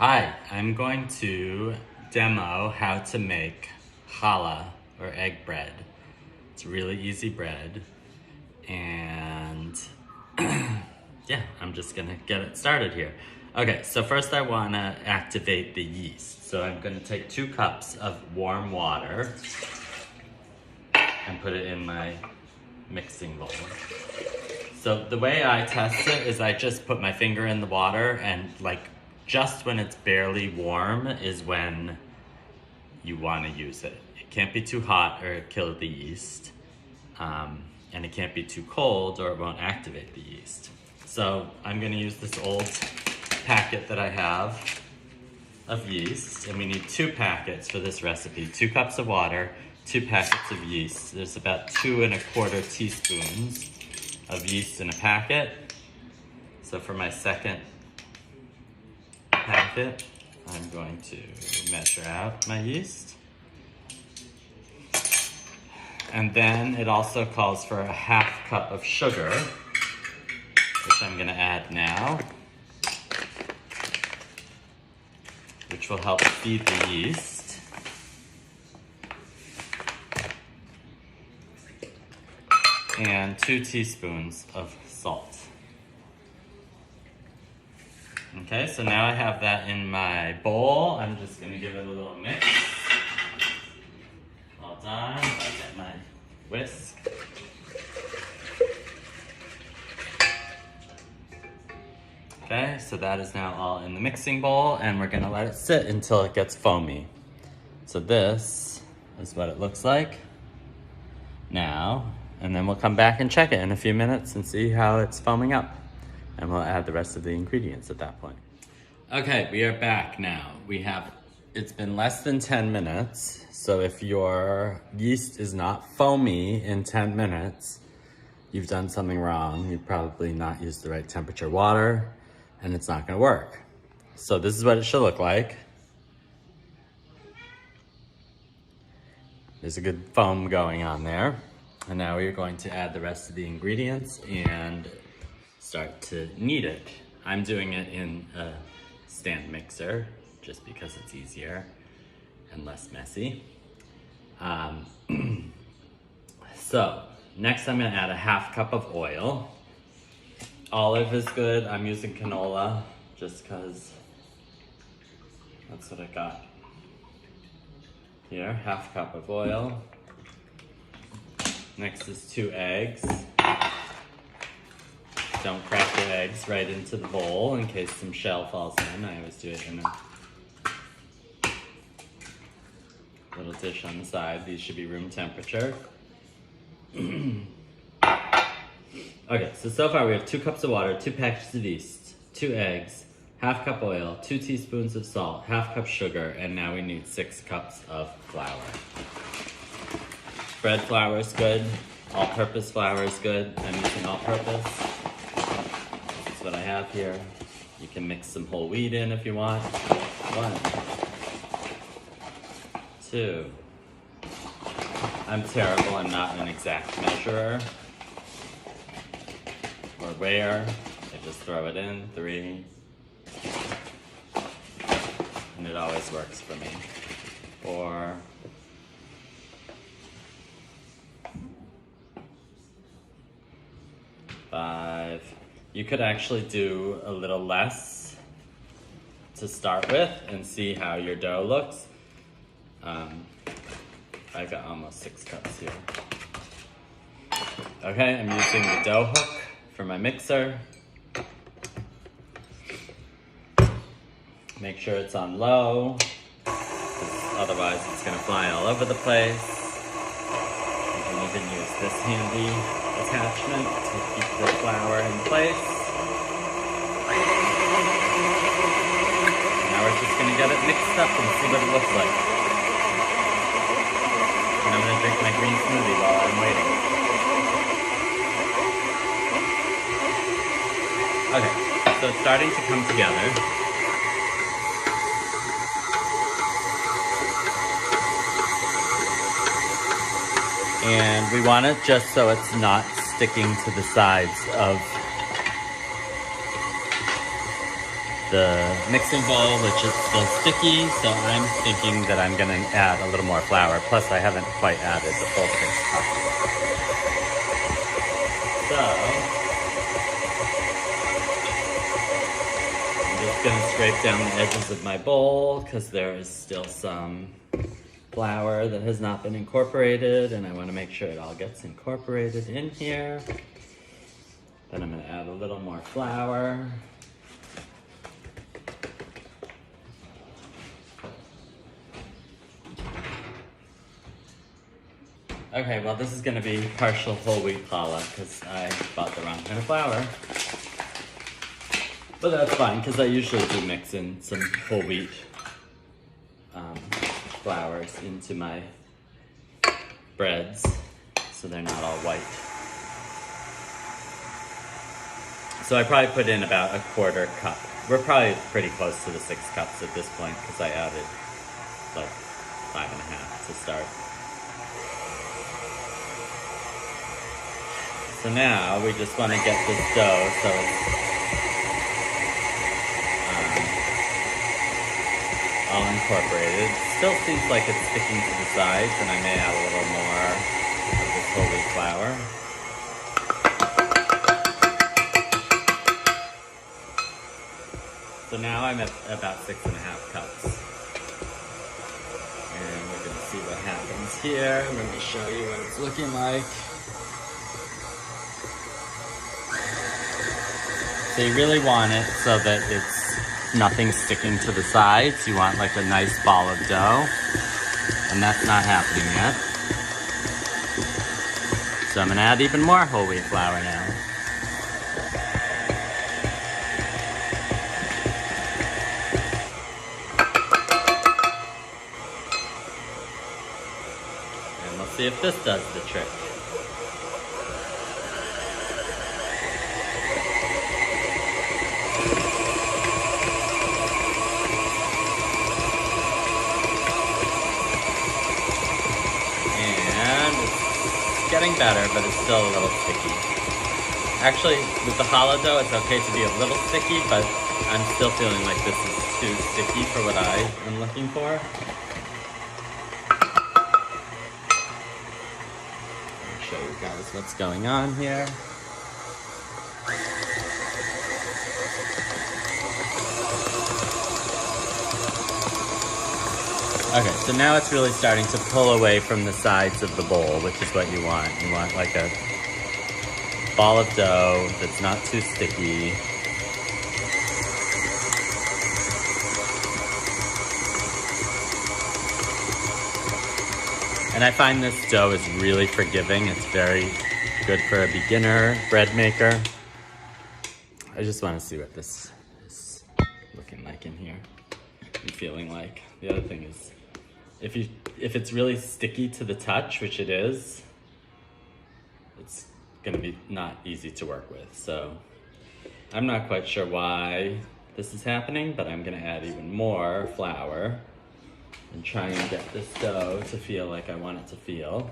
Hi, I'm going to demo how to make challah or egg bread. It's really easy bread, and yeah, I'm just gonna get it started here. Okay, so first I wanna activate the yeast. So I'm gonna take 2 cups of warm water and put it in my mixing bowl. So the way I test it is I just put my finger in the water, and just when it's barely warm is when you want to use it. It can't be too hot or it kills the yeast. And it can't be too cold or it won't activate the yeast. So I'm going to use this old packet that I have of yeast, and we need 2 packets for this recipe. 2 cups of water, 2 packets of yeast. There's about 2 1/4 teaspoons of yeast in a packet. So for my second packet, I'm going to measure out my yeast. And then it also calls for a 1/2 cup of sugar, which I'm gonna add now, which will help feed the yeast. And 2 teaspoons of salt. Okay, so now I have that in my bowl. I'm just gonna give it a little mix. All done. I'll get my whisk. Okay, so that is now all in the mixing bowl, and we're gonna let it sit until it gets foamy. So this is what it looks like now, and then we'll come back and check it in a few minutes and see how it's foaming up. And we'll add the rest of the ingredients at that point. Okay, we are back now. It's been less than 10 minutes, so if your yeast is not foamy in 10 minutes, you've done something wrong. You've probably not used the right temperature water, and it's not gonna work. So this is what it should look like. There's a good foam going on there. And now we're going to add the rest of the ingredients and start to knead it. I'm doing it in a stand mixer just because it's easier and less messy. So next I'm gonna add a 1/2 cup of oil. Olive is good. I'm using canola just because that's what I got here. 1/2 cup of oil. Next is 2 eggs. Don't crack your eggs right into the bowl in case some shell falls in. I always do it in a little dish on the side. These should be room temperature. Okay, so far we have 2 cups of water, 2 packets of yeast, 2 eggs, 1/2 cup oil, 2 teaspoons of salt, 1/2 cup sugar, and now we need 6 cups of flour. Bread flour is good. All-purpose flour is good. I'm using all-purpose. This is what I have here. You can mix some whole wheat in if you want. 1, 2. I'm terrible. I'm not an exact measurer or weigher. I just throw it in. 3. And it always works for me. 4. 5. You could actually do a little less to start with and see how your dough looks. I got almost 6 cups here. Okay, I'm using the dough hook for my mixer. Make sure it's on low, because otherwise it's gonna fly all over the place. You can even use this handy attachment to keep the flour in place. Now we're just gonna get it mixed up and see what it looks like. And I'm gonna drink my green smoothie while I'm waiting. Okay, so it's starting to come together. And we want it just so it's not sticking to the sides of the mixing bowl, which is still sticky, so I'm thinking that I'm gonna add a little more flour. Plus, I haven't quite added the full 6 cups. So, I'm just gonna scrape down the edges of my bowl because there is still some flour that has not been incorporated, and I wanna make sure it all gets incorporated in here. Then I'm gonna add a little more flour. Okay, well this is gonna be partial whole wheat challah because I bought the wrong kind of flour. But that's fine because I usually do mix in some whole wheat flours into my breads so they're not all white. So I probably put in about 1/4 cup. We're probably pretty close to the 6 cups at this point because I added like 5.5 to start. So now we just want to get this dough so it's all incorporated. Still seems like it's sticking to the sides, and I may add a little more of this whole wheat flour. So now I'm at about 6.5 cups. And we're gonna see what happens here. Let me show you what it's looking like. So you really want it so that it's nothing sticking to the sides. You want like a nice ball of dough, and that's not happening yet. So I'm gonna add even more whole wheat flour now. And we'll see if this does the trick. Getting better, but it's still a little sticky. Actually, with the challah dough, it's okay to be a little sticky, but I'm still feeling like this is too sticky for what I am looking for. I'll show you guys what's going on here. Okay, so now it's really starting to pull away from the sides of the bowl, which is what you want. You want like a ball of dough that's not too sticky. And I find this dough is really forgiving. It's very good for a beginner bread maker. I just want to see what this is looking like in here and feeling like. The other thing is, if it's really sticky to the touch, which it is, it's gonna be not easy to work with. So I'm not quite sure why this is happening, but I'm gonna add even more flour and try and get this dough to feel like I want it to feel.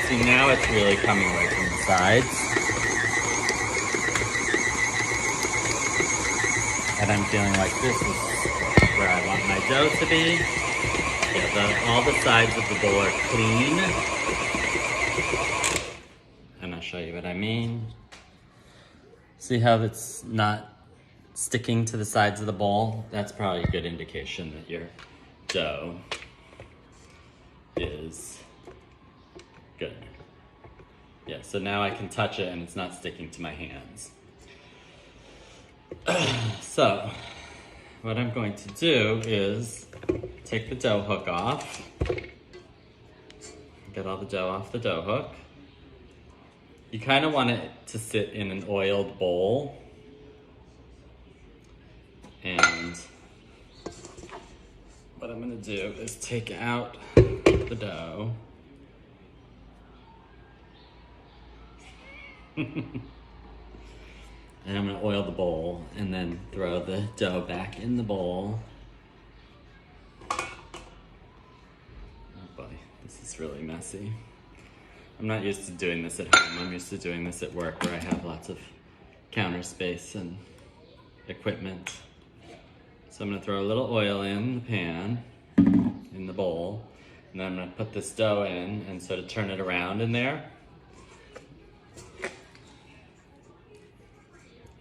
See, now it's really coming away from the sides. And I'm feeling like this is where I want my dough to be. Yeah, all the sides of the bowl are clean. And I'll show you what I mean. See how it's not sticking to the sides of the bowl? That's probably a good indication that your dough is good. Yeah, so now I can touch it and it's not sticking to my hands. So, what I'm going to do is take the dough hook off. Get all the dough off the dough hook. You kind of want it to sit in an oiled bowl. And what what I'm gonna do is take out the dough. And I'm gonna oil the bowl and then throw the dough back in the bowl. Oh boy, this is really messy. I'm not used to doing this at home. I'm used to doing this at work where I have lots of counter space and equipment. So I'm gonna throw a little oil in the pan, in the bowl, and then I'm gonna put this dough in and sort of turn it around in there.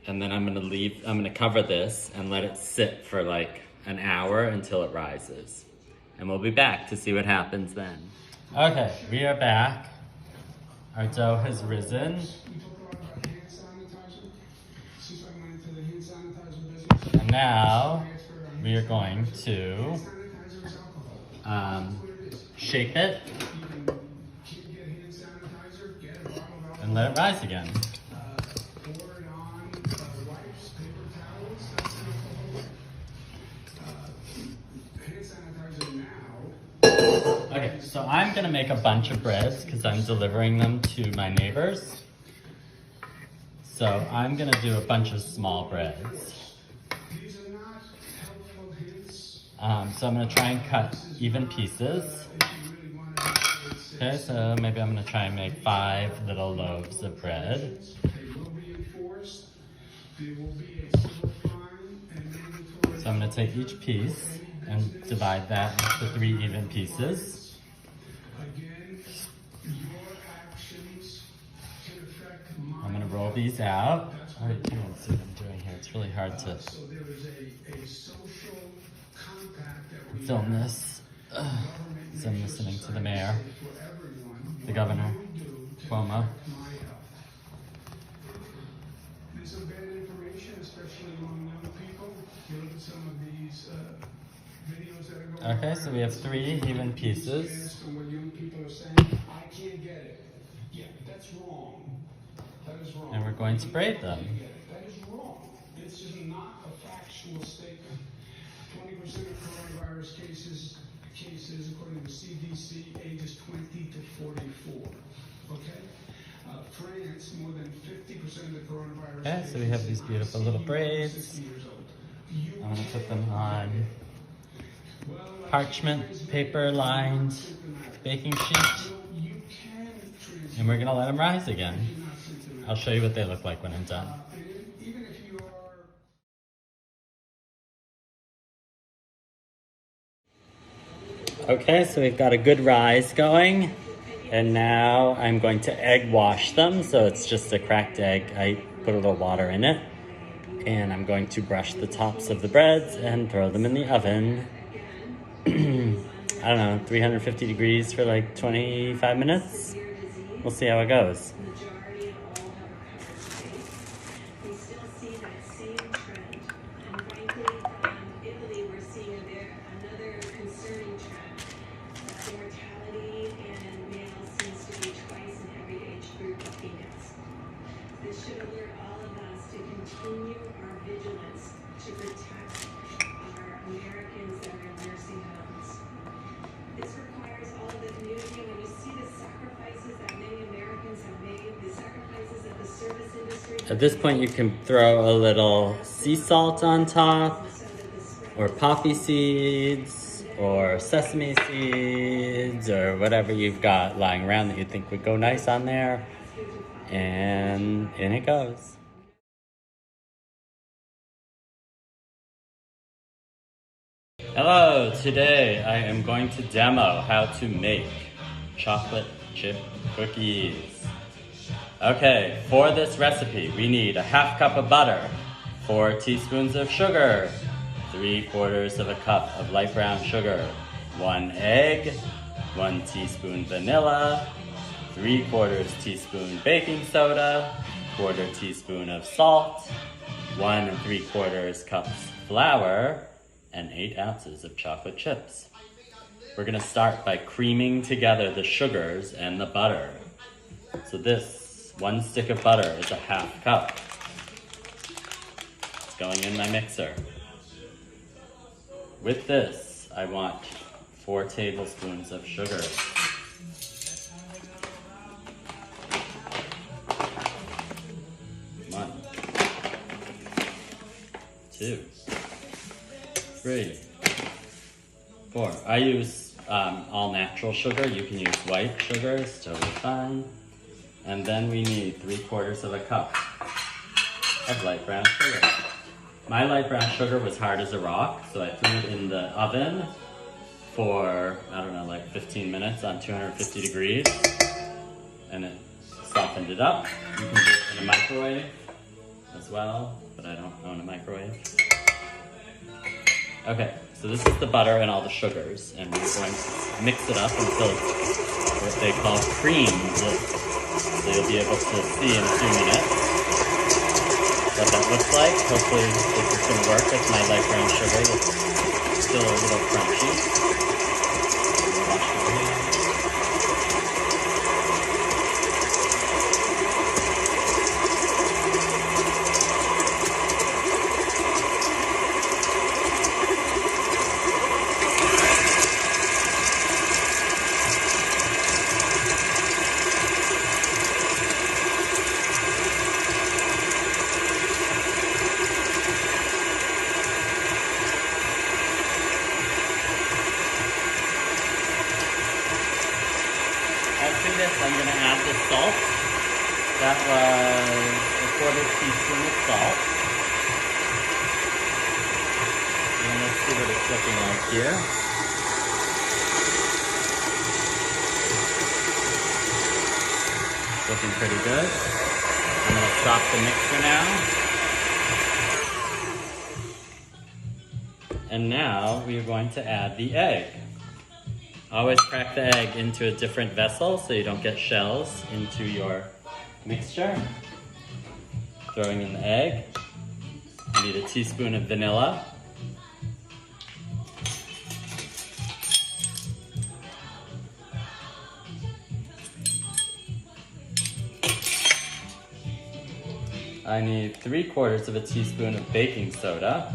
And then I'm gonna cover this and let it sit for like an hour until it rises. And we'll be back to see what happens then. Okay, we are back. Our dough has risen. And now we are going to shape it and let it rise again. Okay, so I'm gonna make a bunch of breads because I'm delivering them to my neighbors. So I'm gonna do a bunch of small breads. So I'm gonna try and cut even pieces. Okay, so maybe I'm gonna try and make 5 little loaves of bread. So I'm gonna take each piece and divide that into 3 even pieces. I'm gonna roll these out. Oh, you can't see what I'm doing here. It's really hard to film this. So I'm listening to the mayor, the governor, Cuomo. There's some bad information, especially among young people. You look at some of these videos that are going. Okay, so we have 3 even pieces. What young people are saying, I can't get it. Yeah, that's wrong. That is wrong. And we're going to braid them. That is wrong. This is not a factual statement. 20% of coronavirus cases, according to CDC, ages 20 to 44. Okay? France, more than 50% of the coronavirus. Okay, so we have these beautiful little braids. I'm going to put them on parchment paper lined baking sheet. And we're going to let them rise again. I'll show you what they look like when I'm done. Okay, so we've got a good rise going. And now I'm going to egg wash them. So it's just a cracked egg. I put a little water in it. And I'm going to brush the tops of the breads and throw them in the oven. I don't know, 350 degrees for like 25 minutes. We'll see how it goes. This should alert all of us to continue our vigilance to protect our Americans that are in nursing homes. This requires all of the community. When you see the sacrifices that many Americans have made, the sacrifices of the service industry. At this point, you can throw a little sea salt on top, or poppy seeds, or sesame seeds, or whatever you've got lying around that you think would go nice on there. And in it goes. Hello, today I am going to demo how to make chocolate chip cookies. Okay, for this recipe we need a half cup of butter, 4 teaspoons of sugar, 3/4 of a cup of light brown sugar, 1 egg, 1 teaspoon vanilla, 3/4 teaspoon baking soda, 1/4 teaspoon of salt, 1 3/4 cups flour, and 8 ounces of chocolate chips. We're gonna start by creaming together the sugars and the butter. So this 1 stick of butter is a half cup. It's going in my mixer. With this, I want 4 tablespoons of sugar. 1, 2, 3, 4. I use all natural sugar. You can use white sugar, it's totally fine. And then we need 3/4 of a cup of light brown sugar. My light brown sugar was hard as a rock, so I threw it in the oven for, I don't know, like 15 minutes on 250 degrees, and it softened it up. You can do it in a microwave as well, but I don't own a microwave. Okay, so this is the butter and all the sugars, and we're going to mix it up until it's what they call creamed. So you'll be able to see in 2 minutes what that looks like. Hopefully this is going to work with my light brown sugar. It's still a little crunchy. Wash my hands. After this, I'm going to add the salt. That was a 1/4 teaspoon of salt. And let's see what it's looking like here. It's looking pretty good. I'm going to stop the mixer now. And now we are going to add the egg. Always crack the egg into a different vessel so you don't get shells into your mixture. Throwing in the egg. You need a teaspoon of vanilla. I need 3/4 of a teaspoon of baking soda.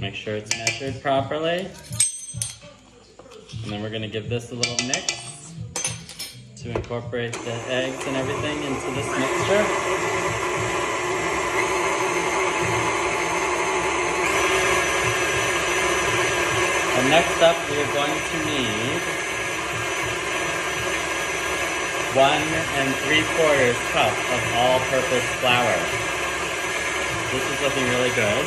Make sure it's measured properly. And then we're going to give this a little mix to incorporate the eggs and everything into this mixture. And next up, we are going to need 1 3/4 cup of all-purpose flour. This is looking really good.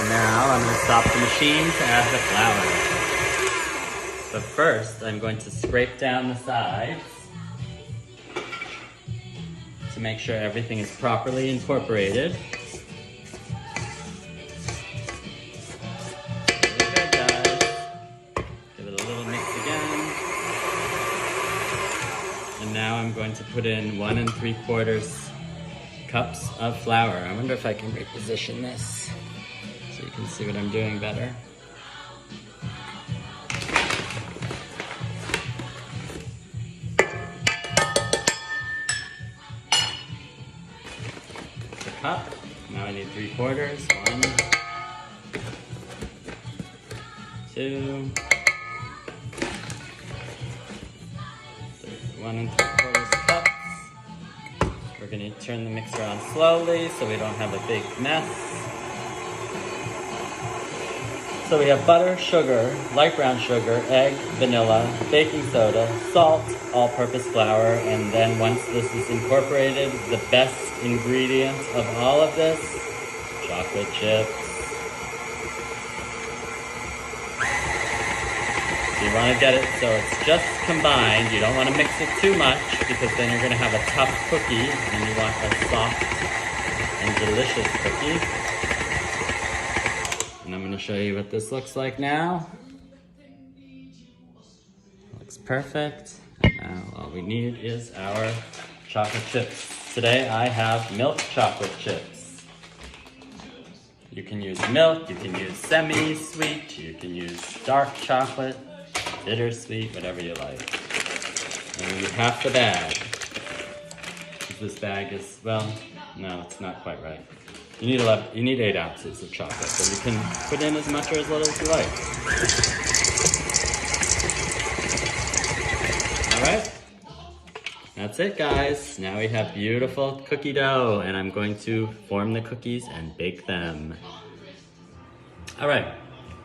Now I'm going to stop the machine to add the flour. But first, I'm going to scrape down the sides to make sure everything is properly incorporated. Really good, guys. Give it a little mix again. And now I'm going to put in 1 3/4 cups of flour. I wonder if I can reposition this so you can see what I'm doing better. The cup. Now I need 3/4. 1, 2, 1 3/4 cups. We're going to turn the mixer on slowly so we don't have a big mess. So we have butter, sugar, light brown sugar, egg, vanilla, baking soda, salt, all-purpose flour, and then once this is incorporated, the best ingredient of all of this, chocolate chips. So you want to get it so it's just combined. You don't want to mix it too much because then you're going to have a tough cookie and you want a soft and delicious cookie. And I'm going to show you what this looks like now. Looks perfect. Now all we need is our chocolate chips. Today I have milk chocolate chips. You can use milk, you can use semi-sweet, you can use dark chocolate, bittersweet, whatever you like. And you half the bag. This bag is, well, no, it's not quite right. You need 8 ounces of chocolate, but you can put in as much or as little as you like. All right, that's it, guys. Now we have beautiful cookie dough, and I'm going to form the cookies and bake them. All right,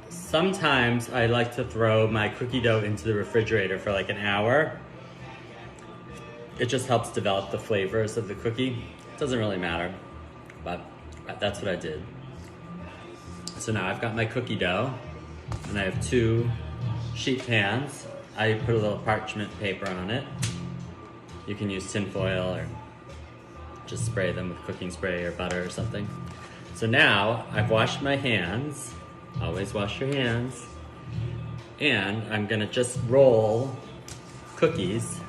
sometimes I like to throw my cookie dough into the refrigerator for like an hour. It just helps develop the flavors of the cookie. It doesn't really matter, but that's what I did. So now I've got my cookie dough, and I have 2 sheet pans. I put a little parchment paper on it. You can use tin foil or just spray them with cooking spray or butter or something. So now I've washed my hands. Always wash your hands. And I'm gonna just roll cookies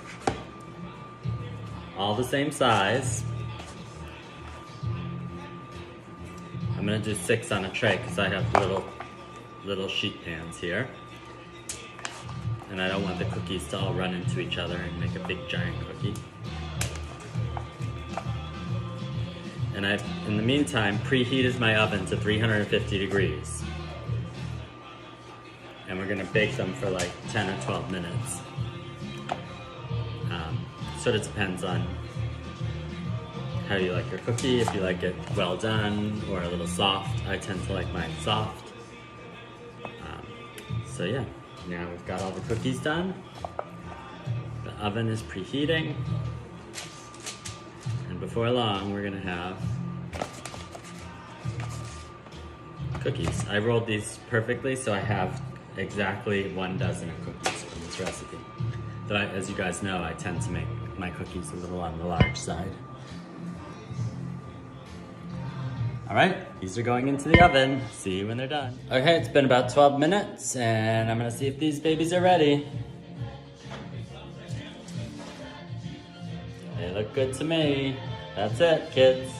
all the same size. I'm gonna do 6 on a tray because I have little sheet pans here. And I don't want the cookies to all run into each other and make a big giant cookie. And I've, in the meantime, preheated my oven to 350 degrees. And we're gonna bake them for like 10 or 12 minutes. Sort of depends on how you like your cookie, if you like it well done or a little soft. I tend to like mine soft. So yeah, now we've got all the cookies done. The oven is preheating. And before long, we're gonna have cookies. I rolled these perfectly, so I have exactly 1 dozen of cookies from this recipe. But as you guys know, I tend to make my cookies a little on the large side. All right, these are going into the oven. See you when they're done. Okay, it's been about 12 minutes, and I'm gonna see if these babies are ready. They look good to me. That's it, kids.